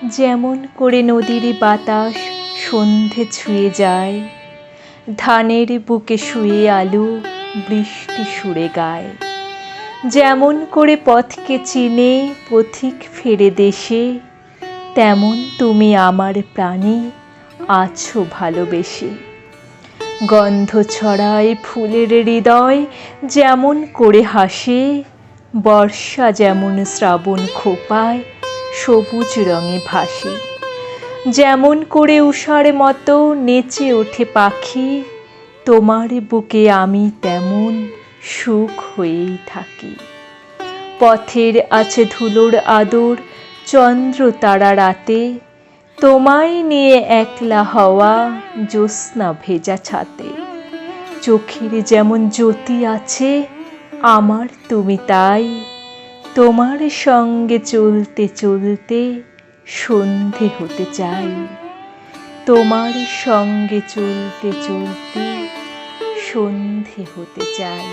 যেমন করে নদীর বাতাস সন্ধে ছুঁয়ে যায়, ধানের বুকে শুয়ে আলু বৃষ্টি সুরে গায়। যেমন করে পথকে চিনে পথিক ফেরে দেশে, তেমন তুমি আমার প্রাণে আছো ভালোবেসে। গন্ধ ছড়ায় ফুলের হৃদয় যেমন করে হাসে, বর্ষা যেমন শ্রাবণ খোপায় সবুজ রঙে ভাসে। যেমন করে উষার মতো নেচে ওঠে পাখি, তোমার বুকে আমি তেমন সুখ হয়েই থাকি। পথের আছে ধুলোর আদর চন্দ্র তারা রাতে, তোমায় নিয়ে একলা হওয়া জ্যোৎস্না ভেজা ছাতে। চোখের যেমন জ্যোতি আছে আমার তুমি তাই, তোমার সঙ্গে চলতে চলতে সন্ধে হতে চাই। তোমার সঙ্গে চলতে চলতে সন্ধে হতে চাই।